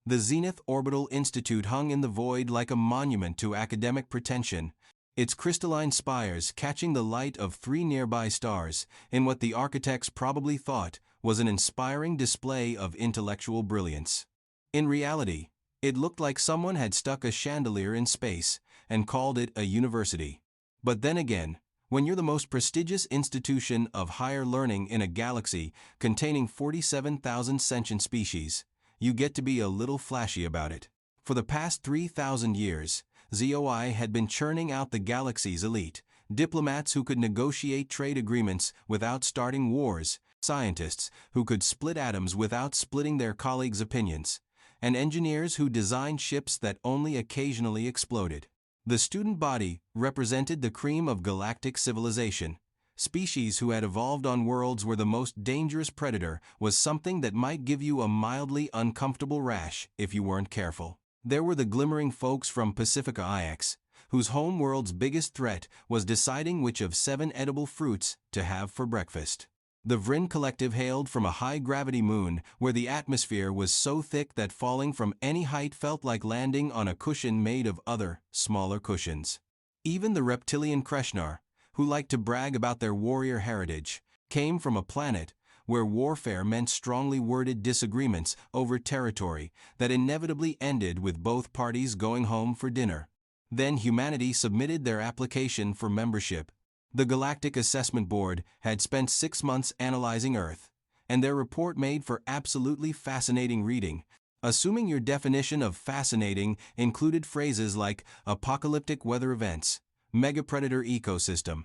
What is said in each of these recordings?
The Zenith Orbital Institute hung in the void like a monument to academic pretension, its crystalline spires catching the light of 3 nearby stars in what the architects probably thought was an inspiring display of intellectual brilliance. In reality, it looked like someone had stuck a chandelier in space and called it a university. But then again, when you're the most prestigious institution of higher learning in a galaxy containing 47,000 sentient species, you get to be a little flashy about it. For the past 3,000 years, ZOI had been churning out the galaxy's elite, diplomats who could negotiate trade agreements without starting wars, scientists who could split atoms without splitting their colleagues' opinions, and engineers who designed ships that only occasionally exploded. The student body represented the cream of galactic civilization. Species who had evolved on worlds where the most dangerous predator was something that might give you a mildly uncomfortable rash if you weren't careful. There were the glimmering folks from Pacifica IX, whose home world's biggest threat was deciding which of 7 edible fruits to have for breakfast. The Vryn Collective hailed from a high-gravity moon where the atmosphere was so thick that falling from any height felt like landing on a cushion made of other, smaller cushions. Even the reptilian Kreshnar, who liked to brag about their warrior heritage, came from a planet where warfare meant strongly worded disagreements over territory that inevitably ended with both parties going home for dinner. Then humanity submitted their application for membership. The Galactic Assessment Board had spent 6 months analyzing Earth, and their report made for absolutely fascinating reading, assuming your definition of fascinating included phrases like apocalyptic weather events, megapredator ecosystem,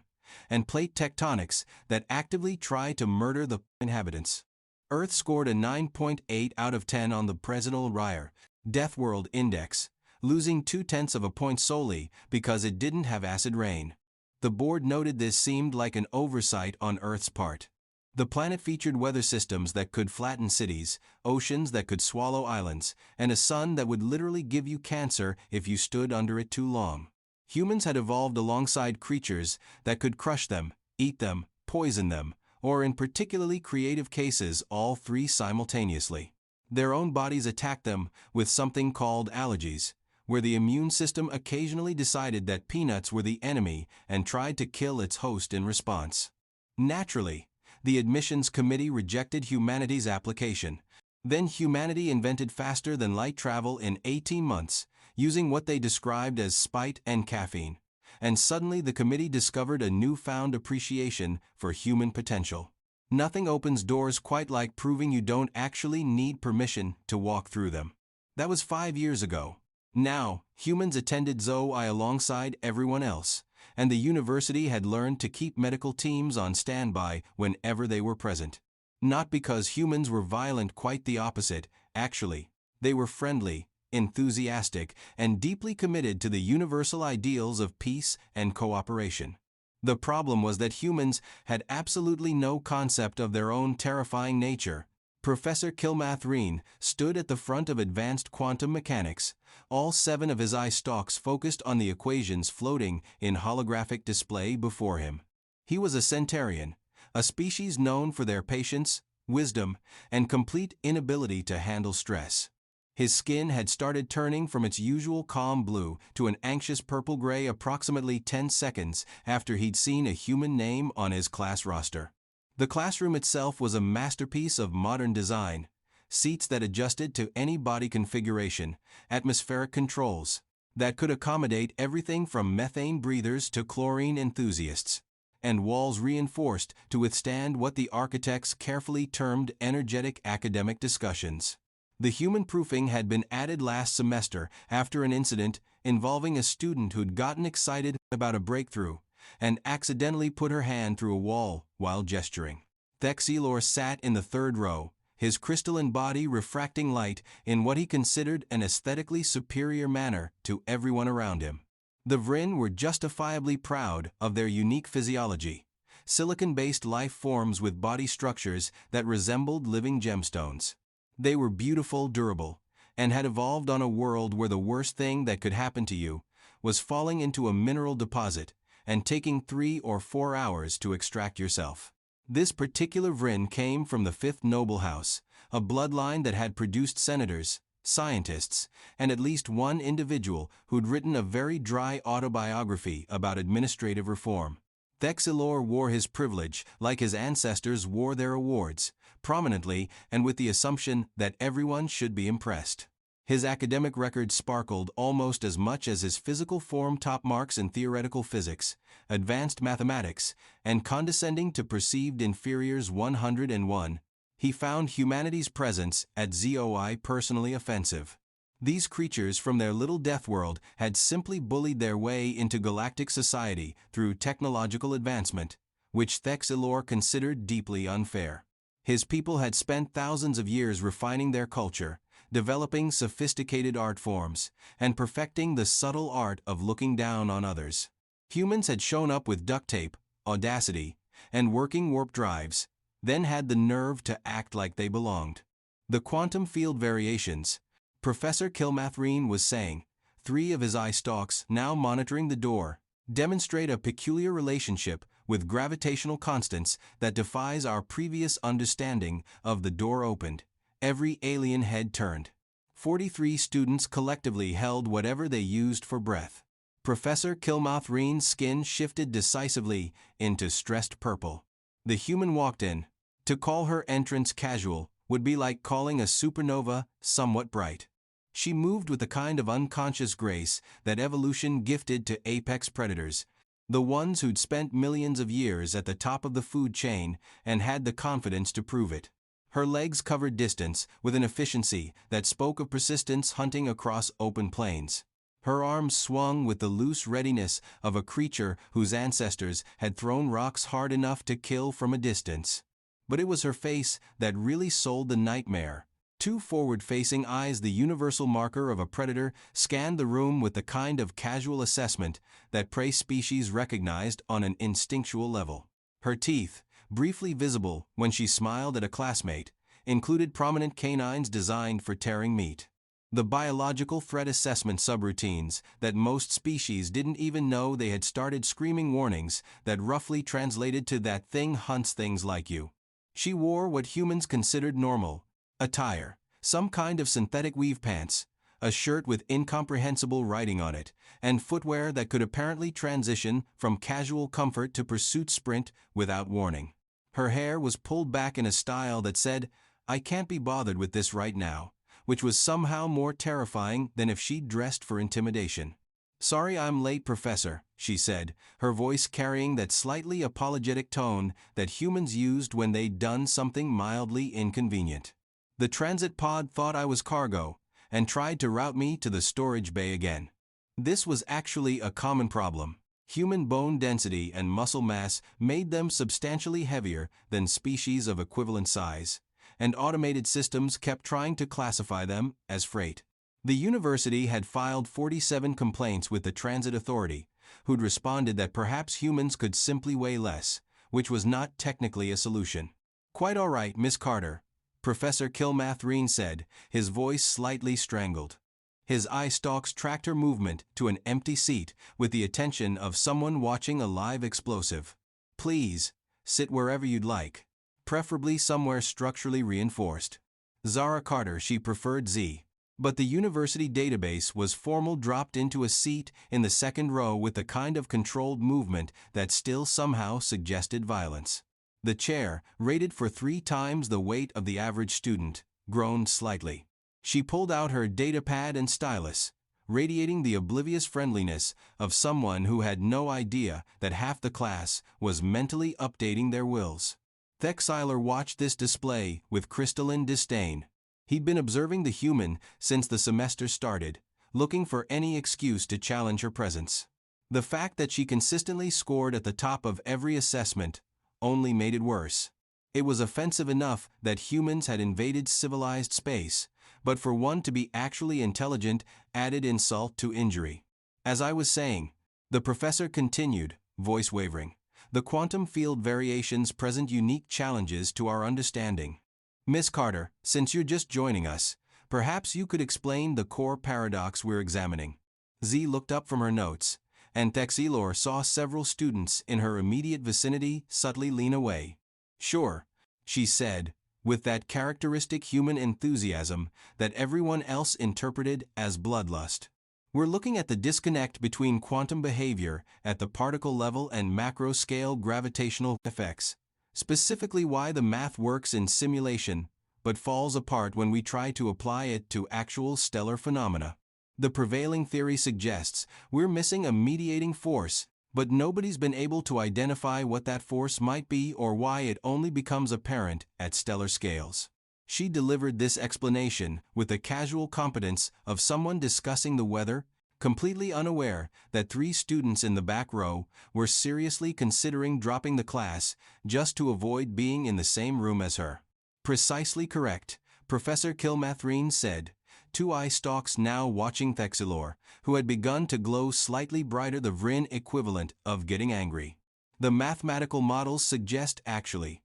and plate tectonics that actively try to murder the inhabitants. Earth scored a 9.8 out of 10 on the Thex'ilor Deathworld Index, losing 0.2 of a point solely because it didn't have acid rain. The board noted this seemed like an oversight on Earth's part. The planet featured weather systems that could flatten cities, oceans that could swallow islands, and a sun that would literally give you cancer if you stood under it too long. Humans had evolved alongside creatures that could crush them, eat them, poison them, or in particularly creative cases all 3 simultaneously. Their own bodies attacked them with something called allergies, where the immune system occasionally decided that peanuts were the enemy and tried to kill its host in response. Naturally, the admissions committee rejected humanity's application. Then humanity invented faster-than-light travel in 18 months, using what they described as spite and caffeine. And suddenly the committee discovered a newfound appreciation for human potential. Nothing opens doors quite like proving you don't actually need permission to walk through them. That was 5 years ago. Now, humans attended ZOI alongside everyone else, and the university had learned to keep medical teams on standby whenever they were present. Not because humans were violent, quite the opposite, actually. They were friendly, enthusiastic, and deeply committed to the universal ideals of peace and cooperation. The problem was that humans had absolutely no concept of their own terrifying nature. Professor Kilmathreen stood at the front of advanced quantum mechanics, all 7 of his eye stalks focused on the equations floating in holographic display before him. He was a centurion, a species known for their patience, wisdom, and complete inability to handle stress. His skin had started turning from its usual calm blue to an anxious purple-gray approximately 10 seconds after he'd seen a human name on his class roster. The classroom itself was a masterpiece of modern design. Seats that adjusted to any body configuration, atmospheric controls that could accommodate everything from methane breathers to chlorine enthusiasts, and walls reinforced to withstand what the architects carefully termed energetic academic discussions. The human proofing had been added last semester after an incident involving a student who'd gotten excited about a breakthrough and accidentally put her hand through a wall while gesturing. Thex'ilor sat in the 3rd row, his crystalline body refracting light in what he considered an aesthetically superior manner to everyone around him. The Vryn were justifiably proud of their unique physiology, silicon-based life forms with body structures that resembled living gemstones. They were beautiful, durable, and had evolved on a world where the worst thing that could happen to you was falling into a mineral deposit and taking 3 or 4 hours to extract yourself. This particular Vryn came from the 5th noble house, a bloodline that had produced senators, scientists, and at least one individual who'd written a very dry autobiography about administrative reform. Thex'ilor wore his privilege like his ancestors wore their awards, prominently and with the assumption that everyone should be impressed. His academic record sparkled almost as much as his physical form, top marks in theoretical physics, advanced mathematics, and condescending to perceived inferiors 101. He found humanity's presence at ZOI personally offensive. These creatures from their little death world had simply bullied their way into galactic society through technological advancement, which Thex'ilor considered deeply unfair. His people had spent thousands of years refining their culture, developing sophisticated art forms, and perfecting the subtle art of looking down on others. Humans had shown up with duct tape, audacity, and working warp drives, then had the nerve to act like they belonged. The quantum field variations, Professor Kilmathreen was saying, 3 of his eye stalks, now monitoring the door, demonstrate a peculiar relationship with gravitational constants that defies our previous understanding of the door opened. Every alien head turned. 43 students collectively held whatever they used for breath. Professor Kilmathreen's skin shifted decisively into stressed purple. The human walked in. To call her entrance casual would be like calling a supernova somewhat bright. She moved with the kind of unconscious grace that evolution gifted to apex predators, the ones who'd spent millions of years at the top of the food chain and had the confidence to prove it. Her legs covered distance with an efficiency that spoke of persistence hunting across open plains. Her arms swung with the loose readiness of a creature whose ancestors had thrown rocks hard enough to kill from a distance. But it was her face that really sold the nightmare. 2 forward-facing eyes, the universal marker of a predator, scanned the room with the kind of casual assessment that prey species recognized on an instinctual level. Her teeth, briefly visible when she smiled at a classmate, included prominent canines designed for tearing meat. The biological threat assessment subroutines that most species didn't even know they had started screaming warnings that roughly translated to "that thing hunts things like you." She wore what humans considered normal attire, some kind of synthetic weave pants, a shirt with incomprehensible writing on it, and footwear that could apparently transition from casual comfort to pursuit sprint without warning. Her hair was pulled back in a style that said, "I can't be bothered with this right now," which was somehow more terrifying than if she'd dressed for intimidation. "Sorry I'm late, Professor," she said, her voice carrying that slightly apologetic tone that humans used when they'd done something mildly inconvenient. "The transit pod thought I was cargo and tried to route me to the storage bay again." This was actually a common problem. Human bone density and muscle mass made them substantially heavier than species of equivalent size, and automated systems kept trying to classify them as freight. The university had filed 47 complaints with the Transit Authority, who'd responded that perhaps humans could simply weigh less, which was not technically a solution. "Quite all right, Miss Karter," Professor Kilmathreen said, his voice slightly strangled. His eye stalks tracked her movement to an empty seat with the attention of someone watching a live explosive. "Please, sit wherever you'd like, preferably somewhere structurally reinforced." Zara Karter, she preferred Z. But the university database was formal, dropped into a seat in the second row with the kind of controlled movement that still somehow suggested violence. The chair, rated for 3 times the weight of the average student, groaned slightly. She pulled out her datapad and stylus, radiating the oblivious friendliness of someone who had no idea that half the class was mentally updating their wills. Thex'ilor watched this display with crystalline disdain. He'd been observing the human since the semester started, looking for any excuse to challenge her presence. The fact that she consistently scored at the top of every assessment only made it worse. It was offensive enough that humans had invaded civilized space, but for one to be actually intelligent added insult to injury. "As I was saying," the professor continued, voice wavering, "the quantum field variations present unique challenges to our understanding. Miss Karter, since you're just joining us, perhaps you could explain the core paradox we're examining." Z looked up from her notes, and Thex'ilor saw several students in her immediate vicinity subtly lean away. "Sure," she said, with that characteristic human enthusiasm that everyone else interpreted as bloodlust. We're looking at the disconnect between quantum behavior at the particle level and macro-scale gravitational effects, specifically why the math works in simulation but falls apart when we try to apply it to actual stellar phenomena. The prevailing theory suggests we're missing a mediating force, but nobody's been able to identify what that force might be or why it only becomes apparent at stellar scales. She delivered this explanation with the casual competence of someone discussing the weather, completely unaware that 3 students in the back row were seriously considering dropping the class just to avoid being in the same room as her. Precisely correct, Professor Kilmathrine said, 2 eye stalks now watching Thex'ilor, who had begun to glow slightly brighter, the Vrin equivalent of getting angry. The mathematical models suggest actually.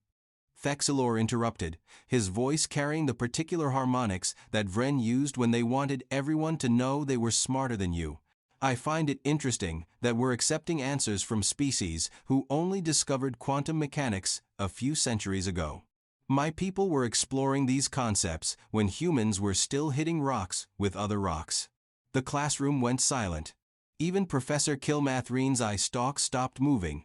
Thex'ilor interrupted, his voice carrying the particular harmonics that Vren used when they wanted everyone to know they were smarter than you. I find it interesting that we're accepting answers from species who only discovered quantum mechanics a few centuries ago. My people were exploring these concepts when humans were still hitting rocks with other rocks. The classroom went silent. Even Professor Kilmathrine's eye stalk stopped moving.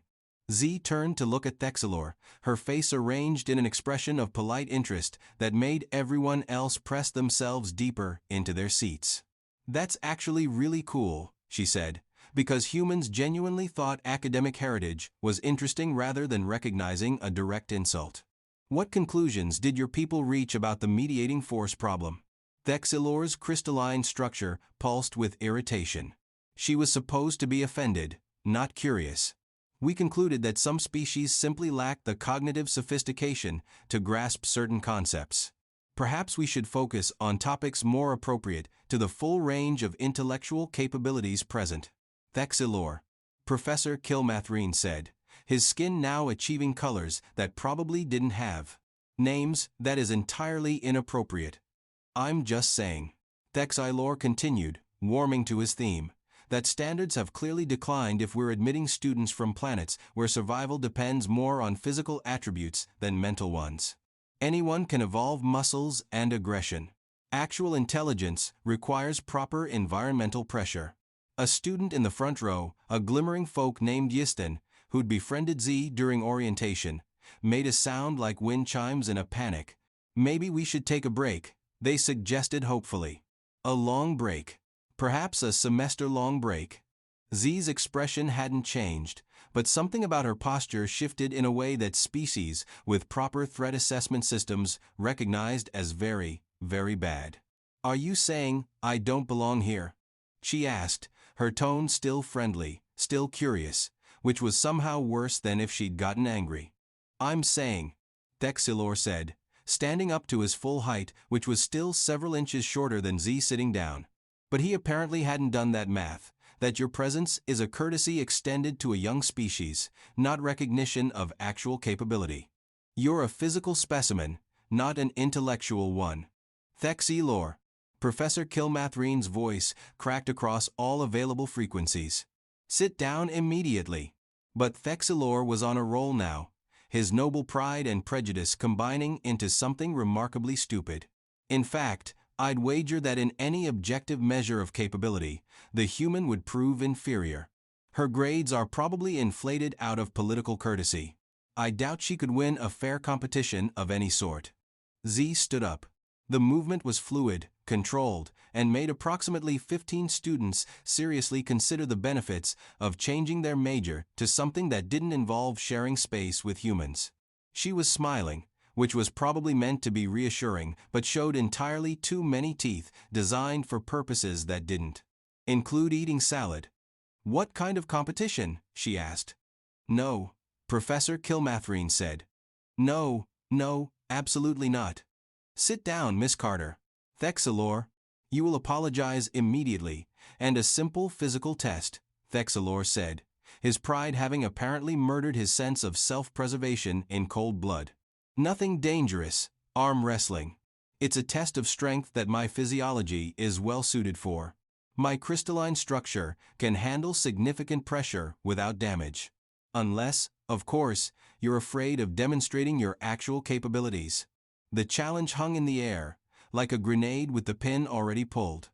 Z turned to look at Thex'ilor, her face arranged in an expression of polite interest that made everyone else press themselves deeper into their seats. That's actually really cool, she said, because humans genuinely thought academic heritage was interesting rather than recognizing a direct insult. What conclusions did your people reach about the mediating force problem? Thex'ilor's crystalline structure pulsed with irritation. She was supposed to be offended, not curious. We concluded that some species simply lack the cognitive sophistication to grasp certain concepts. Perhaps we should focus on topics more appropriate to the full range of intellectual capabilities present. Thex'ilor, Professor Kilmathrine said, his skin now achieving colors that probably didn't have names. That is entirely inappropriate. I'm just saying. Thex'ilor continued, warming to his theme, that standards have clearly declined if we're admitting students from planets where survival depends more on physical attributes than mental ones. Anyone can evolve muscles and aggression. Actual intelligence requires proper environmental pressure. A student in the front row, a glimmering folk named Yistin, who'd befriended Z during orientation, made a sound like wind chimes in a panic. Maybe we should take a break, they suggested hopefully. A long break. Perhaps a semester-long break. Z's expression hadn't changed, but something about her posture shifted in a way that species with proper threat assessment systems recognized as very, very bad. Are you saying, I don't belong here? She asked, her tone still friendly, still curious, which was somehow worse than if she'd gotten angry. I'm saying, Thex'ilor said, standing up to his full height, which was still several inches shorter than Z sitting down. But he apparently hadn't done that math, that your presence is a courtesy extended to a young species, not recognition of actual capability. You're a physical specimen, not an intellectual one. Thex'ilor. Professor Kilmathrine's voice cracked across all available frequencies. Sit down immediately. But Thex'ilor was on a roll now, his noble pride and prejudice combining into something remarkably stupid. In fact, I'd wager that in any objective measure of capability, the human would prove inferior. Her grades are probably inflated out of political courtesy. I doubt she could win a fair competition of any sort. Z stood up. The movement was fluid, controlled, and made approximately 15 students seriously consider the benefits of changing their major to something that didn't involve sharing space with humans. She was smiling, which was probably meant to be reassuring, but showed entirely too many teeth designed for purposes that didn't include eating salad. What kind of competition? She asked. No, Professor Kilmathrine said. No, absolutely not. Sit down, Miss Carter. Thex'ilor, you will apologize immediately, and a simple physical test, Thex'ilor said, his pride having apparently murdered his sense of self-preservation in cold blood. Nothing dangerous, arm wrestling. It's a test of strength that my physiology is well suited for. My crystalline structure can handle significant pressure without damage. Unless, of course, you're afraid of demonstrating your actual capabilities. The challenge hung in the air, like a grenade with the pin already pulled.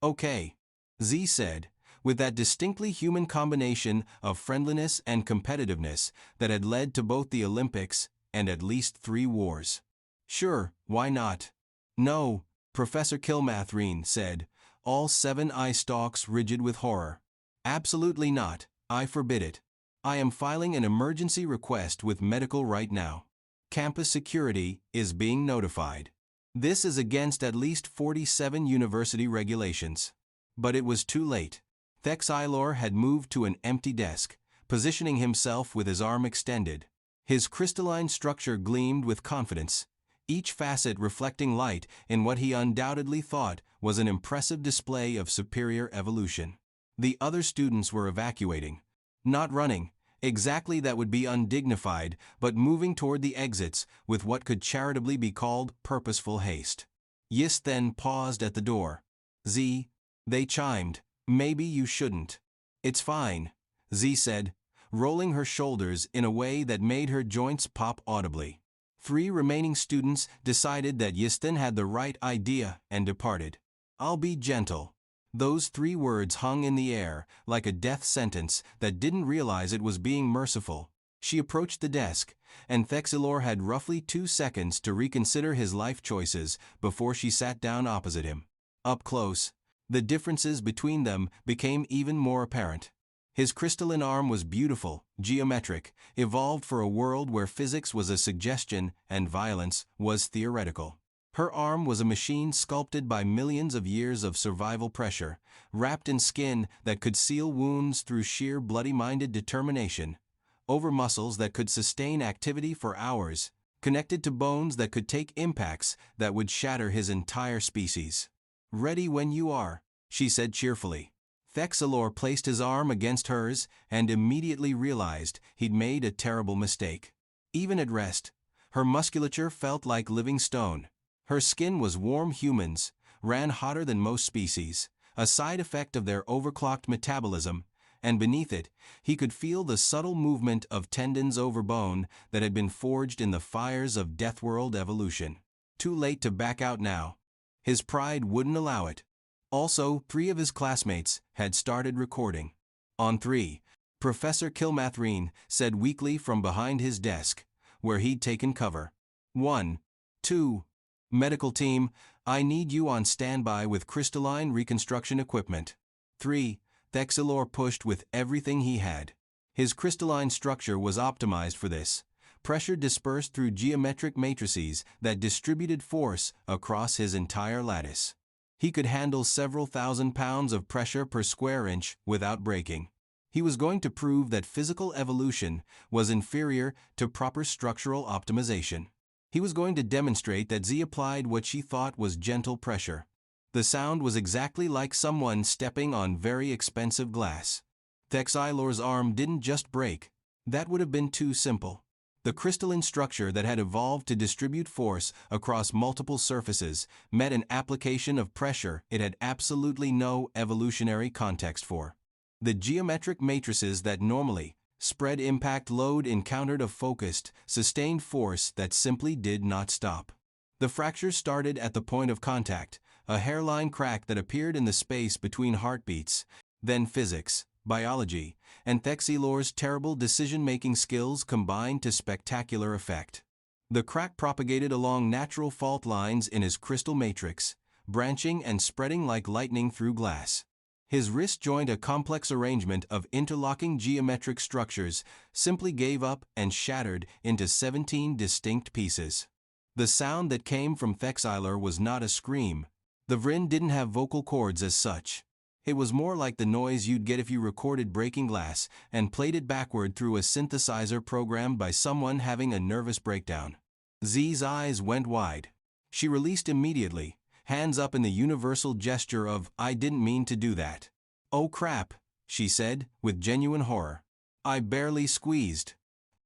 "Okay," Z said, with that distinctly human combination of friendliness and competitiveness that had led to both the Olympics and at least 3 wars. "Sure, why not?" "No," Professor Kilmathreen said, all 7 eye stalks rigid with horror. "Absolutely not, I forbid it. I am filing an emergency request with medical right now. Campus security is being notified. This is against at least 47 university regulations." But it was too late. Thex'ilor had moved to an empty desk, positioning himself with his arm extended. His crystalline structure gleamed with confidence, each facet reflecting light in what he undoubtedly thought was an impressive display of superior evolution. The other students were evacuating. Not running, exactly, that would be undignified, but moving toward the exits with what could charitably be called purposeful haste. Yis then paused at the door. "Z," they chimed, "maybe you shouldn't." "It's fine," Z said, rolling her shoulders in a way that made her joints pop audibly. 3 remaining students decided that Yisten had the right idea and departed. "I'll be gentle." Those 3 words hung in the air like a death sentence that didn't realize it was being merciful. She approached the desk, and Thex'ilor had roughly 2 seconds to reconsider his life choices before she sat down opposite him. Up close, the differences between them became even more apparent. His crystalline arm was beautiful, geometric, evolved for a world where physics was a suggestion and violence was theoretical. Her arm was a machine sculpted by millions of years of survival pressure, wrapped in skin that could seal wounds through sheer bloody-minded determination, over muscles that could sustain activity for hours, connected to bones that could take impacts that would shatter his entire species. "Ready when you are," she said cheerfully. Thex'ilor placed his arm against hers and immediately realized he'd made a terrible mistake. Even at rest, her musculature felt like living stone. Her skin was warm humans, ran hotter than most species, a side effect of their overclocked metabolism, and beneath it, he could feel the subtle movement of tendons over bone that had been forged in the fires of Deathworld evolution. Too late to back out now. His pride wouldn't allow it. Also, 3 of his classmates had started recording. On 3, Professor Kilmathreen said weakly from behind his desk, where he'd taken cover. 1, 2, medical team, I need you on standby with crystalline reconstruction equipment. 3, Thex'ilor pushed with everything he had. His crystalline structure was optimized for this. Pressure dispersed through geometric matrices that distributed force across his entire lattice. He could handle several thousand pounds of pressure per square inch without breaking. He was going to prove that physical evolution was inferior to proper structural optimization. He was going to demonstrate that Z applied what she thought was gentle pressure. The sound was exactly like someone stepping on very expensive glass. Thex'ilor's arm didn't just break. That would have been too simple. The crystalline structure that had evolved to distribute force across multiple surfaces met an application of pressure it had absolutely no evolutionary context for. The geometric matrices that normally spread impact load encountered a focused, sustained force that simply did not stop. The fracture started at the point of contact, a hairline crack that appeared in the space between heartbeats, then physics, biology, and Thex'ilor's terrible decision-making skills combined to spectacular effect. The crack propagated along natural fault lines in his crystal matrix, branching and spreading like lightning through glass. His wrist joint, a complex arrangement of interlocking geometric structures, simply gave up and shattered into 17 distinct pieces. The sound that came from Thex'ilor was not a scream. The Vrin didn't have vocal cords as such. It was more like the noise you'd get if you recorded breaking glass and played it backward through a synthesizer programmed by someone having a nervous breakdown. Z's eyes went wide. She released immediately, hands up in the universal gesture of, I didn't mean to do that. Oh crap, she said, with genuine horror. I barely squeezed.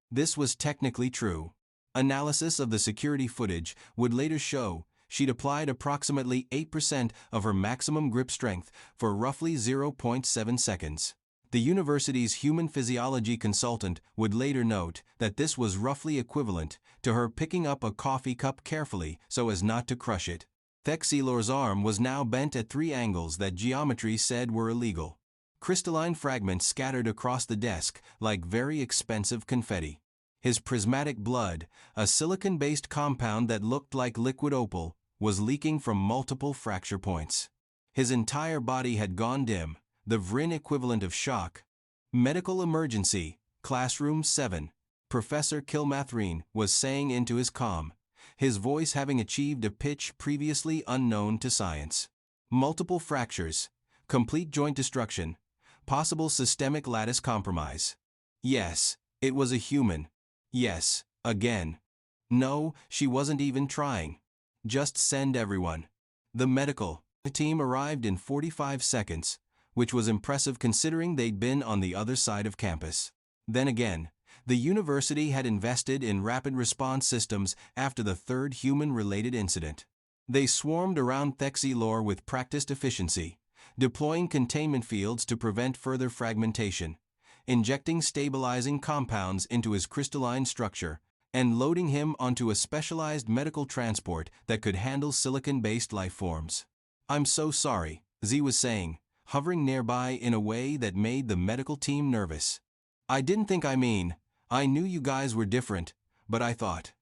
This was technically true. Analysis of the security footage would later show she'd applied approximately 8% of her maximum grip strength for roughly 0.7 seconds. The university's human physiology consultant would later note that this was roughly equivalent to her picking up a coffee cup carefully so as not to crush it. Thex'ilor's arm was now bent at 3 angles that geometry said were illegal. Crystalline fragments scattered across the desk like very expensive confetti. His prismatic blood, a silicon-based compound that looked like liquid opal, was leaking from multiple fracture points. His entire body had gone dim, the Vrin equivalent of shock. "Medical emergency, classroom 7, Professor Kilmathrine was saying into his comm, his voice having achieved a pitch previously unknown to science. Multiple fractures, complete joint destruction, possible systemic lattice compromise. Yes, it was a human. Yes, again. No, she wasn't even trying. Just send everyone." The medical team arrived in 45 seconds, which was impressive considering they'd been on the other side of campus. Then again, the university had invested in rapid response systems after the third human-related incident. They swarmed around Thex'ilor with practiced efficiency, deploying containment fields to prevent further fragmentation, injecting stabilizing compounds into his crystalline structure, and loading him onto a specialized medical transport that could handle silicon-based life forms. "I'm so sorry," Z was saying, hovering nearby in a way that made the medical team nervous. "I didn't think I knew you guys were different, but I thought."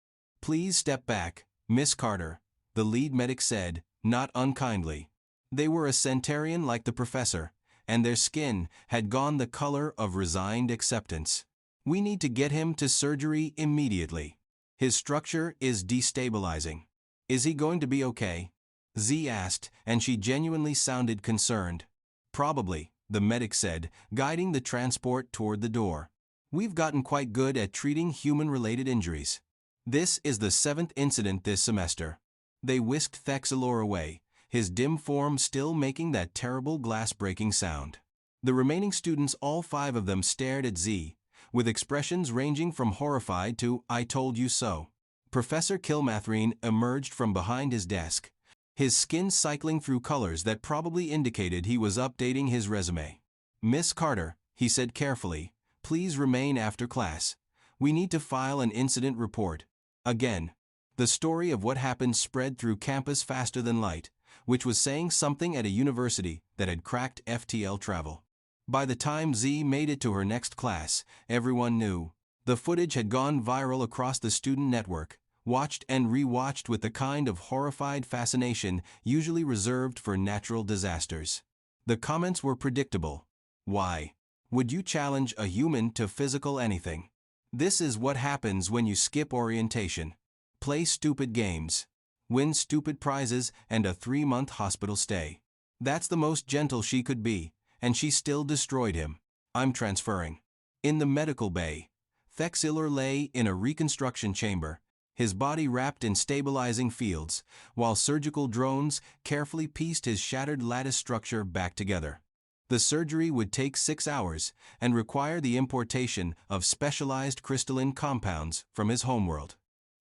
"Please step back, Miss Carter," the lead medic said, not unkindly. They were a centurion like the professor, and their skin had gone the color of resigned acceptance. "We need to get him to surgery immediately. His structure is destabilizing." "Is he going to be okay?" Z asked, and she genuinely sounded concerned. "Probably," the medic said, guiding the transport toward the door. "We've gotten quite good at treating human-related injuries. This is the 7th incident this semester." They whisked Thex'ilor away, his dim form still making that terrible glass-breaking sound. The remaining students, all 5 of them, stared at Z, with expressions ranging from horrified to "I told you so." Professor Kilmathrine emerged from behind his desk, his skin cycling through colors that probably indicated he was updating his resume. "Miss Carter," he said carefully, "please remain after class. We need to file an incident report." Again, the story of what happened spread through campus faster than light, which was saying something at a university that had cracked FTL travel. By the time Z made it to her next class, everyone knew. The footage had gone viral across the student network, watched and re-watched with the kind of horrified fascination usually reserved for natural disasters. The comments were predictable. "Why would you challenge a human to physical anything? This is what happens when you skip orientation. Play stupid games. Win stupid prizes and a 3-month hospital stay. That's the most gentle she could be, and she still destroyed him. I'm transferring." In the medical bay, Thex'ilor lay in a reconstruction chamber, his body wrapped in stabilizing fields, while surgical drones carefully pieced his shattered lattice structure back together. The surgery would take 6 hours and require the importation of specialized crystalline compounds from his homeworld.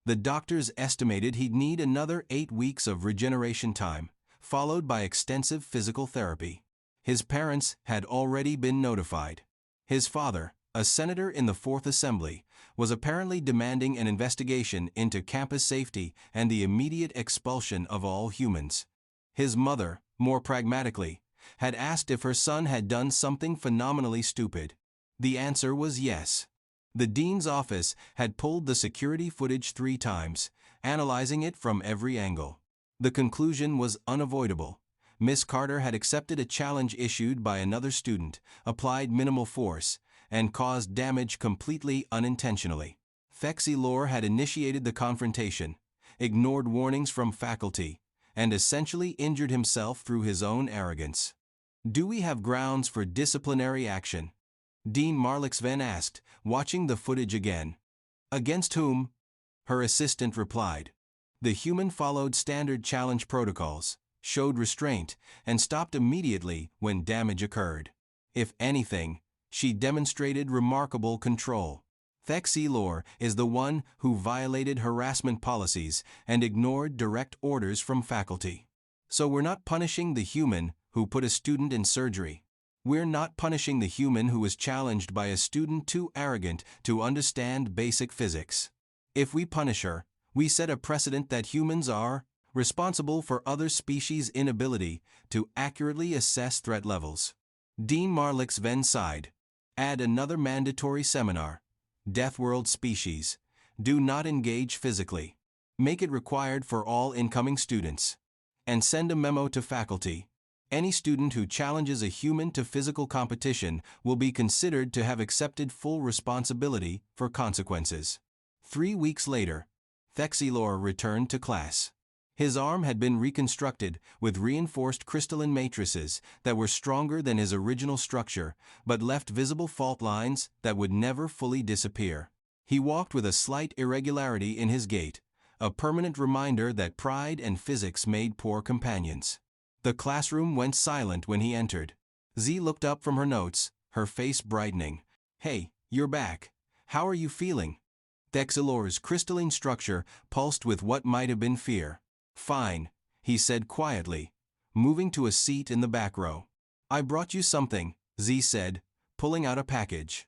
The doctors estimated he'd need another 8 weeks of regeneration time, followed by extensive physical therapy. His parents had already been notified. His father, a senator in the 4th Assembly, was apparently demanding an investigation into campus safety and the immediate expulsion of all humans. His mother, more pragmatically, had asked if her son had done something phenomenally stupid. The answer was yes. The dean's office had pulled the security footage 3 times, analyzing it from every angle. The conclusion was unavoidable. Miss Carter had accepted a challenge issued by another student, applied minimal force, and caused damage completely unintentionally. Thex'ilor had initiated the confrontation, ignored warnings from faculty, and essentially injured himself through his own arrogance. "Do we have grounds for disciplinary action?" Dean Marlixven asked, watching the footage again. "Against whom?" her assistant replied. The human followed standard challenge protocols, showed restraint, and stopped immediately when damage occurred. If anything, she demonstrated remarkable control. Thex'ilor is the one who violated harassment policies and ignored direct orders from faculty. So we're not punishing the human who put a student in surgery. We're not punishing the human who was challenged by a student too arrogant to understand basic physics. If we punish her, we set a precedent that humans are responsible for other species' inability to accurately assess threat levels. Dean Marlix then sighed. Add another mandatory seminar. Deathworld species. Do not engage physically. Make it required for all incoming students. And send a memo to faculty. Any student who challenges a human to physical competition will be considered to have accepted full responsibility for consequences. 3 weeks later, Thex'ilor returned to class. His arm had been reconstructed with reinforced crystalline matrices that were stronger than his original structure, but left visible fault lines that would never fully disappear. He walked with a slight irregularity in his gait, a permanent reminder that pride and physics made poor companions. The classroom went silent when he entered. Z looked up from her notes, her face brightening. Hey, you're back. How are you feeling? Thex'ilor's crystalline structure pulsed with what might have been fear. Fine, he said quietly, moving to a seat in the back row. I brought you something, Z said, pulling out a package.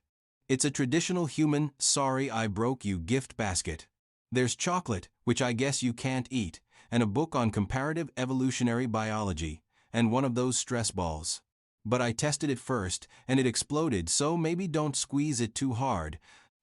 It's a traditional human, sorry I broke you gift basket. There's chocolate, which I guess you can't eat, and a book on comparative evolutionary biology, and one of those stress balls. But I tested it first, and it exploded, so maybe don't squeeze it too hard.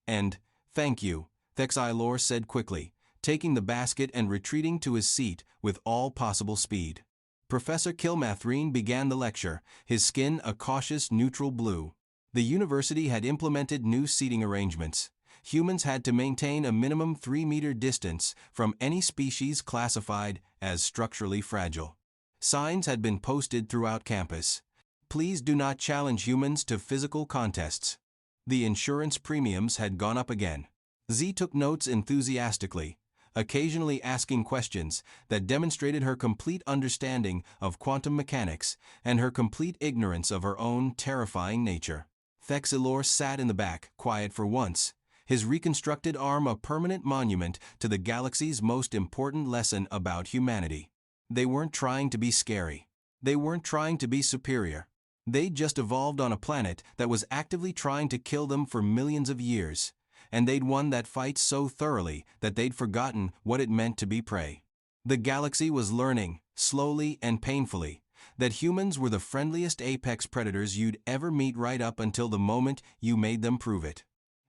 And, thank you, Thex'ilor said quickly, taking the basket and retreating to his seat with all possible speed. Professor Kilmathrine began the lecture, his skin a cautious neutral blue. The university had implemented new seating arrangements. Humans had to maintain a minimum 3-meter distance from any species classified as structurally fragile. Signs had been posted throughout campus. Please do not challenge humans to physical contests. The insurance premiums had gone up again. Z took notes enthusiastically, occasionally asking questions that demonstrated her complete understanding of quantum mechanics and her complete ignorance of her own terrifying nature. Thex'ilor sat in the back, quiet for once, his reconstructed arm a permanent monument to the galaxy's most important lesson about humanity. They weren't trying to be scary. They weren't trying to be superior. They'd just evolved on a planet that was actively trying to kill them for millions of years, and they'd won that fight so thoroughly that they'd forgotten what it meant to be prey. The galaxy was learning, slowly and painfully, that humans were the friendliest apex predators you'd ever meet right up until the moment you made them prove it.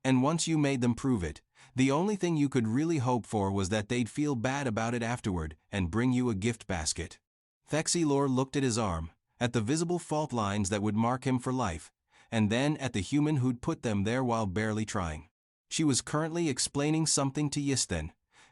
And once you made them prove it, the only thing you could really hope for was that they'd feel bad about it afterward and bring you a gift basket. Thex'ilor looked at his arm, at the visible fault lines that would mark him for life, and then at the human who'd put them there while barely trying. She was currently explaining something to Yisthen,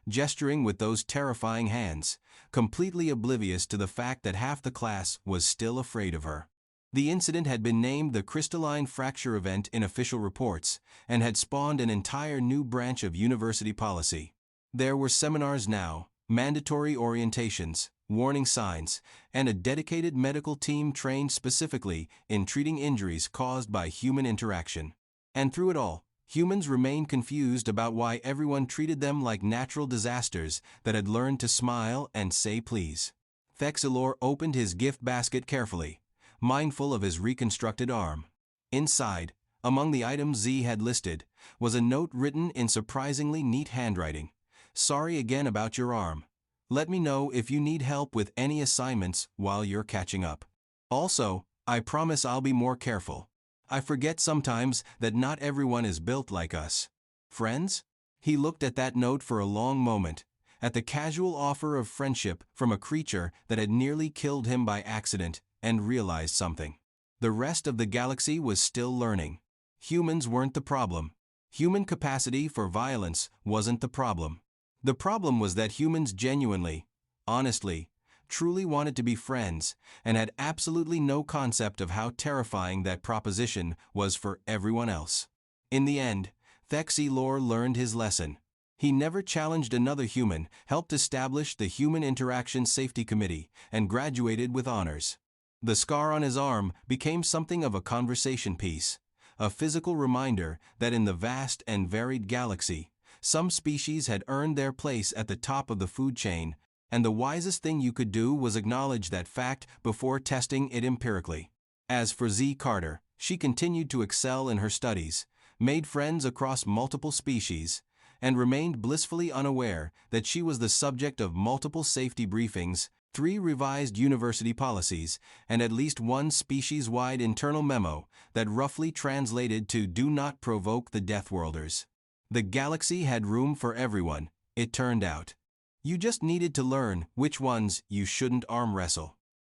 gesturing with those terrifying hands, completely oblivious to the fact that half the class was still afraid of her. The incident had been named the crystalline fracture event in official reports and had spawned an entire new branch of university policy. There were seminars now, mandatory orientations, warning signs, and a dedicated medical team trained specifically in treating injuries caused by human interaction. And through it all, humans remained confused about why everyone treated them like natural disasters that had learned to smile and say please. Thex'ilor opened his gift basket carefully, mindful of his reconstructed arm. Inside, among the items Z had listed, was a note written in surprisingly neat handwriting. Sorry again about your arm. Let me know if you need help with any assignments while you're catching up. Also, I promise I'll be more careful. I forget sometimes that not everyone is built like us. Friends? He looked at that note for a long moment, at the casual offer of friendship from a creature that had nearly killed him by accident, and realized something. The rest of the galaxy was still learning. Humans weren't the problem. Human capacity for violence wasn't the problem. The problem was that humans genuinely, honestly, truly wanted to be friends, and had absolutely no concept of how terrifying that proposition was for everyone else. In the end, Thex'ilor learned his lesson. He never challenged another human, helped establish the Human Interaction Safety Committee, and graduated with honors. The scar on his arm became something of a conversation piece, a physical reminder that in the vast and varied galaxy, some species had earned their place at the top of the food chain, and the wisest thing you could do was acknowledge that fact before testing it empirically. As for Zara Karter, she continued to excel in her studies, made friends across multiple species, and remained blissfully unaware that she was the subject of multiple safety briefings, 3 revised university policies, and at least 1 species-wide internal memo that roughly translated to "Do not provoke the Deathworlders." The galaxy had room for everyone, it turned out. You just needed to learn which ones you shouldn't arm wrestle.